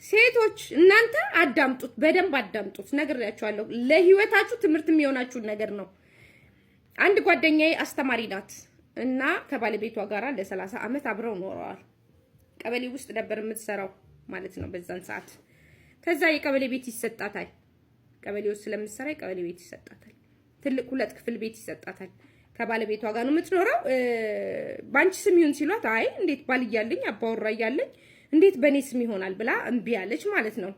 ሴቶች እናንተ አዳምጡት፣ በደንብ አዳምጡት። ነግሬያችኋለሁ። ለህይወታችሁ ትምህርት የሚሆናችሁ ነገር ነው። አንድ ጓደኛዬ አስተማሪ ናት እና ከባለቤቷ ጋር ለ30 ዓመት አብረው ኖረዋል። ቀበሌ ውስጥ ነበር የምትሰራው ማለት ነው በዛን ሰዓት። ከዛ የቀበሌ ቤት ይሰጣታል። ቀበሌ ውስጥ ስለምትሰራ የቀበሌ ቤት ይሰጣታል። ትልቅ 2 ክፍል ቤት ይሰጣታል። ከባለቤቷ ጋር ነው የምትኖረው። ባንቺ ስም ይሁን ሲሏት አይ እንዴት ባል እያለኝ አባወራ እያለኝ እንዴት በኔ ስም ይሆናል ብላ እምቢ አለች ማለት ነው።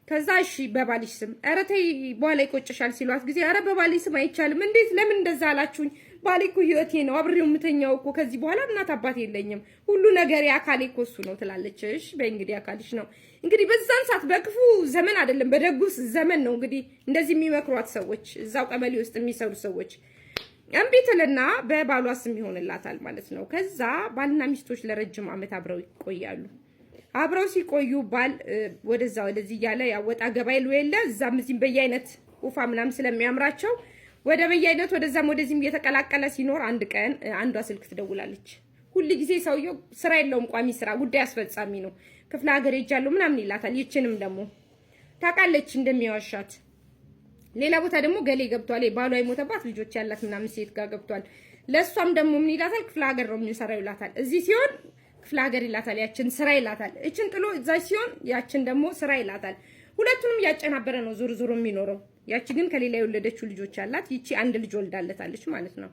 ከዛ እሺ በባልሽ ስም፣ ኧረ ተይ በኋላ ይቆጭሻል ሲሏት ጊዜ ኧረ በባሌ ስም አይቻልም። እንዴት ለምን እንደዛ አላችሁኝ? ባሌ እኮ ህይወቴ ነው፣ አብሬው የምተኛው እኮ ከዚህ በኋላ እናት አባት የለኝም፣ ሁሉ ነገር አካሌ እኮ እሱ ነው ትላለች። እሺ በእንግዲህ አካልሽ ነው። እንግዲህ በዛን ሰዓት በክፉ ዘመን አይደለም በደጉስ ዘመን ነው እንግዲህ እንደዚህ የሚመክሯት ሰዎች፣ እዛው ቀበሌ ውስጥ የሚሰሩ ሰዎች። እምቢ ትልና በባሏ ስም ይሆንላታል ማለት ነው። ከዛ ባልና ሚስቶች ለረጅም ዓመት አብረው ይቆያሉ። አብረው ሲቆዩ ባል ወደዛ ወደዚህ እያለ ያወጣ ገባይሉ የለ እዛም እዚህም በየአይነት ውፋ ምናምን ስለሚያምራቸው ወደ በየአይነት ወደዛም ወደዚህም እየተቀላቀለ ሲኖር አንድ ቀን አንዷ ስልክ ትደውላለች። ሁሉ ጊዜ ሰውየው ስራ የለውም፣ ቋሚ ስራ ጉዳይ አስፈጻሚ ነው። ክፍለ ሀገር ሄጃለሁ ምናምን ይላታል። ይችንም ደግሞ ታውቃለች እንደሚያዋሻት። ሌላ ቦታ ደግሞ ገሌ ገብቷል፣ ባሏ የሞተባት ልጆች ያላት ምናምን ሴት ጋር ገብቷል። ለሷም ደግሞ ምን ይላታል? ክፍለ ሀገር ነው የሚሰራው ይላታል። እዚህ ሲሆን ክፍለ ሀገር ይላታል፣ ያችን ስራ ይላታል። እችን ጥሎ እዛ ሲሆን ያችን ደግሞ ስራ ይላታል። ሁለቱንም ያጨናበረ ነው ዙር ዙር የሚኖረው። ያቺ ግን ከሌላ የወለደችው ልጆች አላት። ይቺ አንድ ልጅ ወልዳለታለች ማለት ነው።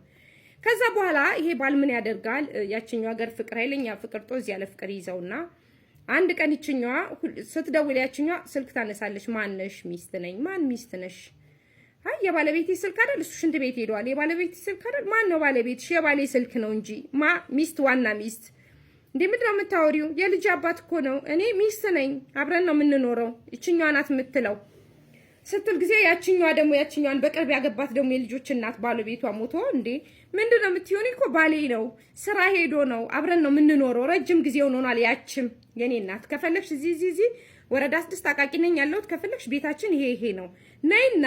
ከዛ በኋላ ይሄ ባል ምን ያደርጋል? ያችኛው ሀገር ፍቅር ኃይለኛ ፍቅር ጦዝ ያለ ፍቅር ይዘውና አንድ ቀን ይችኛዋ ስትደውል ያችኛዋ ስልክ ታነሳለች። ማነሽ? ሚስት ነኝ። ማን ሚስት ነሽ? አይ የባለቤቴ ስልክ አይደል? እሱ ሽንት ቤት ሄዷል። የባለቤቴ ስልክ አይደል? ማን ነው ባለቤትሽ? የባሌ ስልክ ነው እንጂ ሚስት ዋና ሚስት እንዴ ምንድን ነው የምታወሪው? የልጅ አባት እኮ ነው። እኔ ሚስት ነኝ፣ አብረን ነው የምንኖረው። ይችኛዋ ናት የምትለው ስትል ጊዜ ያችኛዋን በቅርብ ያገባት ደግሞ የልጆች እናት ባለቤቷ ሞቶ እንዴ ምንድን ነው የምትሆኒ? እኮ ባሌ ነው፣ ስራ ሄዶ ነው፣ አብረን ነው የምንኖረው፣ ረጅም ጊዜ ሆኖናል። ያችም የኔ እናት ከፈለግሽ እዚህ ወረዳ 6 አቃቂ ነኝ ያለሁት፣ ከፈለግሽ ቤታችን ይሄ ነው፣ ነይና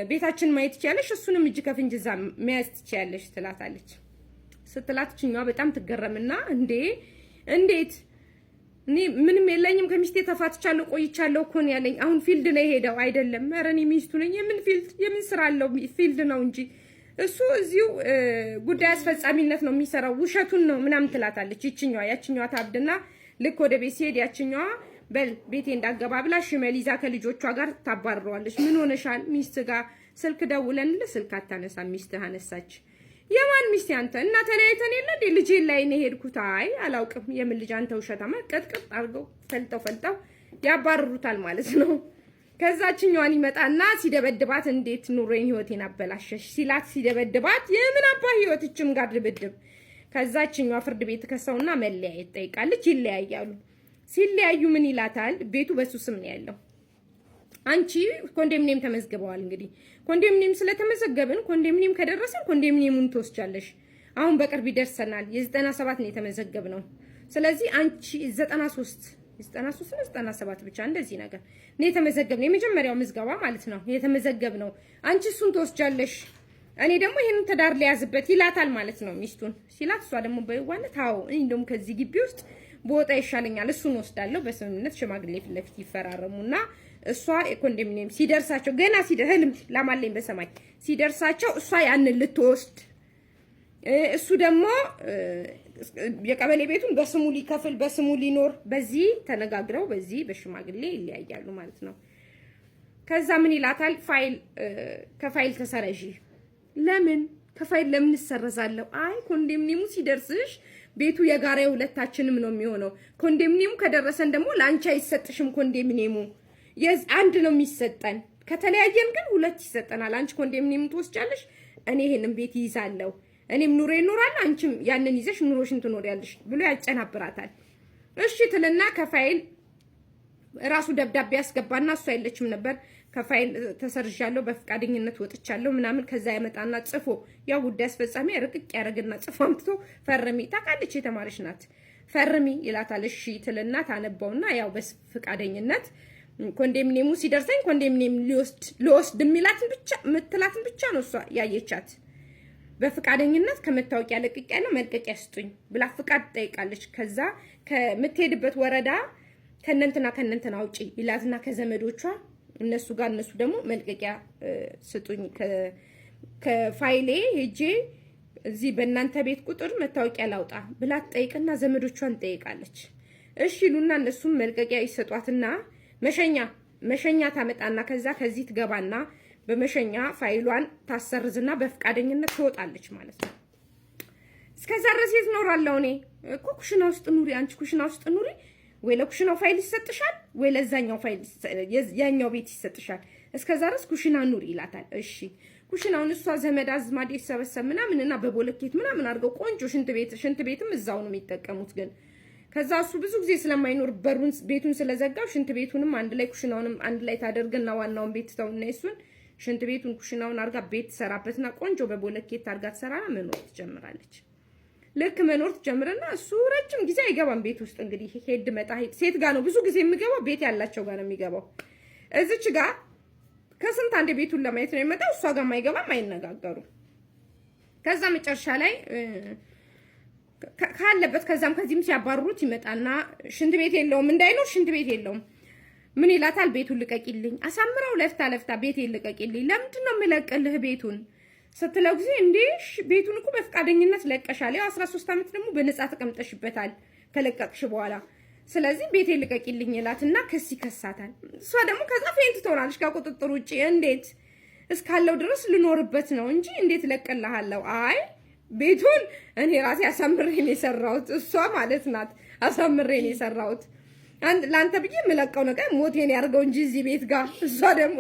ቤታችን ማየት ትችያለሽ፣ እሱንም እጅ ከፍንጅ እዛ መያዝ ትችያለሽ ትላታለች። ስትላት ችኛዋ በጣም ትገረምና እንዴት እኔ ምንም የለኝም ከሚስቴ ተፋትቻለሁ ቆይቻለሁ እኮ ነው ያለኝ። አሁን ፊልድ ነው ሄደው አይደለም? ኧረ እኔ ሚስቱ ነኝ። የምን ፊልድ የምን ስራ አለው? ፊልድ ነው እንጂ እሱ እዚሁ ጉዳይ አስፈጻሚነት ነው የሚሰራው፣ ውሸቱን ነው ምናምን ትላታለች። ያችኛዋ ታብድና ልክ ወደ ቤት ሲሄድ ያችኛዋ በል ቤቴ እንዳገባ ብላ ሽመል ይዛ ከልጆቿ ጋር ታባርረዋለች። ምን ሆነሻል? ሚስት ጋር ስልክ ደውለንልህ ስልክ አታነሳ፣ ሚስትህ አነሳች። የማን ሚስት? አንተ እና ተለያይተን የለ እንዴ? ልጄ ላይ ነው ሄድኩት። አይ አላውቅም። የምን ልጅ? አንተ ውሸታማ። ቀጥቅጥ አድርገው ፈልጠው ያባርሩታል ማለት ነው። ከዛችኛዋን ይመጣና ሲደበድባት እንዴት ኑሮዬን ህይወቴን አበላሸሽ ሲላት ሲደበድባት የምን አባ ህይወት እችም ጋር ድብድብ። ከዛችኛዋ ፍርድ ቤት ከሰውና መለያየት ጠይቃለች። ይለያያሉ። ሲለያዩ ምን ይላታል? ቤቱ በሱ ስም ነው ያለው። አንቺ ኮንዶሚኒየም ተመዝግበዋል። እንግዲህ ኮንዶሚኒየም ስለተመዘገብን ኮንዶሚኒየም ከደረሰን ኮንዶሚኒየሙን ትወስጃለሽ። አሁን በቅርብ ይደርሰናል። የ97 ነው የተመዘገብነው። ስለዚህ አንቺ 93 ብቻ እንደዚህ ነገር ነው የተመዘገብነው። የመጀመሪያው ምዝገባ ማለት ነው የተመዘገብነው። አንቺ እሱን ትወስጃለሽ፣ እኔ ደግሞ ይሄንን ትዳር ሊያዝበት ይላታል ማለት ነው ሚስቱን ሲላት፣ እሷ ደግሞ በይዋነት አዎ እኔ ደግሞ ከዚህ ግቢ ውስጥ በወጣ ይሻለኛል፣ እሱን ወስዳለሁ። በስምምነት ሽማግሌ ፊት ለፊት ይፈራረሙና እሷ የኮንዶሚኒየም ሲደርሳቸው ገና ህልም ላማለኝ በሰማይ ሲደርሳቸው እሷ ያንን ልትወስድ እሱ ደግሞ የቀበሌ ቤቱን በስሙ ሊከፍል በስሙ ሊኖር በዚህ ተነጋግረው በዚህ በሽማግሌ ይለያያሉ ማለት ነው። ከዛ ምን ይላታል? ከፋይል ተሰረጂ። ለምን ከፋይል ለምን እሰረዛለሁ? አይ ኮንዶሚኒየሙ ሲደርስሽ ቤቱ የጋራ የሁለታችንም ነው የሚሆነው። ኮንዶሚኒየሙ ከደረሰን ደግሞ ለአንቺ አይሰጥሽም። ኮንዶሚኒየሙ አንድ ነው የሚሰጠን። ከተለያየን ግን 2 ይሰጠናል። አንቺ ኮንዶሚኒየም ትወስጃለሽ፣ እኔ ይሄንን ቤት ይይዛለሁ። እኔም ኑሮ ይኖራል፣ አንቺም ያንን ይዘሽ ኑሮሽን ትኖሪያለሽ ብሎ ያጨናብራታል። እሺ ትልና ከፋይል ራሱ ደብዳቤ ያስገባና እሷ አይለችም ነበር። ከፋይል ተሰርዣለሁ፣ በፍቃደኝነት ወጥቻለሁ ምናምን። ከዛ ያመጣና ጽፎ ያው ጉዳይ አስፈጻሚ ርቅቅ ያረግና ጽፎ አምጥቶ ፈርሚ። ታውቃለች፣ የተማረች ናት። ፈርሚ ይላታል። እሺ ትልና ታነባውና ያው በፍቃደኝነት ኮንዶሚኒየሙ ሲደርሰኝ ኮንዶሚኒየም ሊወስድ ምትላትን ብቻ ነው እሷ ያየቻት። በፍቃደኝነት ከመታወቂያ ለቅቄያለሁ መልቀቂያ ስጡኝ ብላ ፍቃድ ትጠይቃለች። ከዛ ከምትሄድበት ወረዳ ከነንትና አውጪ ይላትና ከዘመዶቿ እነሱ ደግሞ መልቀቂያ ስጡኝ ከፋይሌ ሄጄ እዚህ በእናንተ ቤት ቁጥር መታወቂያ ላውጣ ብላ ትጠይቅና ዘመዶቿን ትጠይቃለች። እሺ ይሉና እነሱም መልቀቂያ ይሰጧትና መሸኛ ታመጣና ከዚህ ትገባና በመሸኛ ፋይሏን ታሰርዝና በፍቃደኝነት ትወጣለች ማለት ነው። እስከዛ ድረስ የት እኖራለሁ እኔ እኮ ኩሽና ውስጥ ኑሪ፣ አንቺ ኩሽና ውስጥ ኑሪ፣ ወይ ለኩሽናው ፋይል ይሰጥሻል ወይ ለዛኛው ፋይል ያኛው ቤት ይሰጥሻል። እስከዛ ድረስ ኩሽና ኑሪ ይላታል። እሺ ኩሽናውን እሷ ዘመድ አዝማድ ይሰበሰብ ምናምንና በቦለኬት ምናምን አድርገው ቆንጆ ሽንት ቤትም እዛው ነው የሚጠቀሙት። ግን ከዛ እሱ ብዙ ጊዜ ስለማይኖር ቤቱን ስለዘጋው ሽንት ቤቱንም አንድ ላይ ኩሽናውንም አንድ ላይ ታደርግና ዋናውን ቤት ተውና እሱን ሽንት ቤቱን ኩሽናውን አርጋ ቤት ተሰራበትና ቆንጆ በቦለኬት አርጋ ተሰራና መኖር ትጀምራለች። ልክ መኖር ትጀምርና እሱ ረጅም ጊዜ አይገባም ቤት ውስጥ። እንግዲህ ሄድ መጣ ሴት ጋር ነው ብዙ ጊዜ የሚገባው፣ ቤት ያላቸው ጋር ነው የሚገባው። እዚች ጋር ከስንት አንዴ ቤቱን ለማየት ነው የመጣው። እሷ ጋር አይገባም፣ አይነጋገሩም። ከዛ መጨረሻ ላይ ካለበት ከዛም ከዚህም ሲያባሩት ይመጣና ሽንት ቤት የለውም፣ እንዳይኖር ሽንት ቤት የለውም። ምን ይላታል? ቤቱን ልቀቂልኝ፣ አሳምረው ለፍታ ቤቴን ልቀቂልኝ። ለምንድን ነው የምለቅልህ ቤቱን ስትለው ጊዜ እንዴ ቤቱን እኮ በፍቃደኝነት ለቀሻል፣ ያው 13 ዓመት ደግሞ በነፃ ተቀምጠሽበታል ከለቀቅሽ በኋላ፣ ስለዚህ ቤቴን ልቀቂልኝ ይላትና ክስ ይከሳታል። እሷ ደግሞ ከዛ ፌንት ትሆናለች ከቁጥጥር ውጪ። እንዴት እስካለው ድረስ ልኖርበት ነው እንጂ እንዴት ለቀልሃለሁ? አይ ቤቱን እኔ ራሴ አሳምሬ ነው የሰራሁት፣ እሷ ማለት ናት አሳምሬ ነው የሰራሁት፣ ላንተ ብዬ የምለቀው ነገር ሞቴን ያርገው እንጂ እዚህ ቤት ጋር።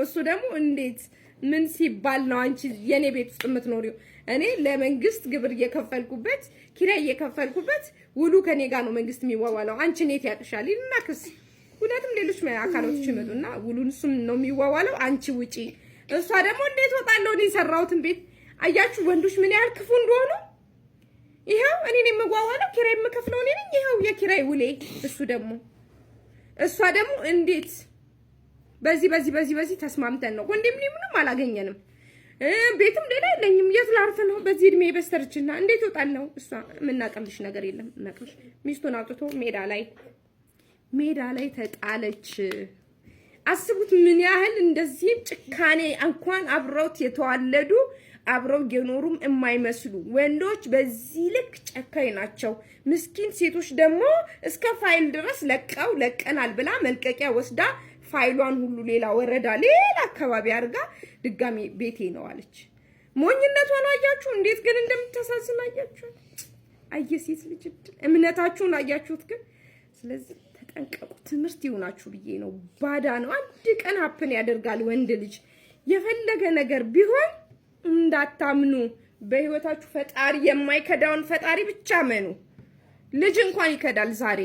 እሱ ደግሞ እንዴት ምን ሲባል ነው አንቺ የኔ ቤት ውስጥ የምትኖሪው? እኔ ለመንግስት ግብር እየከፈልኩበት ኪራይ እየከፈልኩበት ውሉ ከኔ ጋር ነው መንግስት የሚዋዋለው፣ አንቺ ኔት ያቅሻል ይልና ክስ። ሁለቱም ሌሎች አካላቶች ይመጡና ውሉን እሱም ነው የሚዋዋለው፣ አንቺ ውጪ። እሷ ደግሞ እንዴት ወጣለሁ እኔ የሰራሁትን ቤት። አያችሁ ወንዶች ምን ያህል ክፉ እንደሆኑ። ይሄው እኔ ነኝ የምዋዋለው፣ ኪራይ የምከፍለው እኔ ነኝ፣ ይሄው የኪራይ ውሌ። እሷ ደግሞ እንዴት በዚህ ተስማምተን ነው ኮንዶሚኒየምንም አላገኘንም፣ ቤትም ሌላ የለኝም፣ የት ላርፍ ነው በዚህ እድሜ በስተርችና እንዴት ወጣለሁ? እሷ የምናቀምልሽ ነገር የለም እናቀምልሽ። ሚስቱን አውጥቶ ሜዳ ላይ ተጣለች። አስቡት ምን ያህል እንደዚህ ጭካኔ እንኳን አብረውት የተዋለዱ አብረው የኖሩም የማይመስሉ ወንዶች በዚህ ልክ ጨካኝ ናቸው። ምስኪን ሴቶች ደግሞ እስከ ፋይል ድረስ ለቀናል ብላ መልቀቂያ ወስዳ ፋይሏን ሁሉ ሌላ ወረዳ ሌላ አካባቢ አድርጋ ድጋሚ ቤቴ ነው አለች። ሞኝነቷን አያችሁ እንዴት ግን እንደምታሳዝን አያችሁ። አየሴት ልጅ እምነታችሁን አያችሁት ግን። ስለዚህ ተጠንቀቁ፣ ትምህርት ይሆናችሁ ብዬ ነው። ባዳ ነው፣ አንድ ቀን ሀፕን ያደርጋል። ወንድ ልጅ የፈለገ ነገር ቢሆን እንዳታምኑ። በህይወታችሁ ፈጣሪ የማይከዳውን ፈጣሪ ብቻ መኑ። ልጅ እንኳን ይከዳል ዛሬ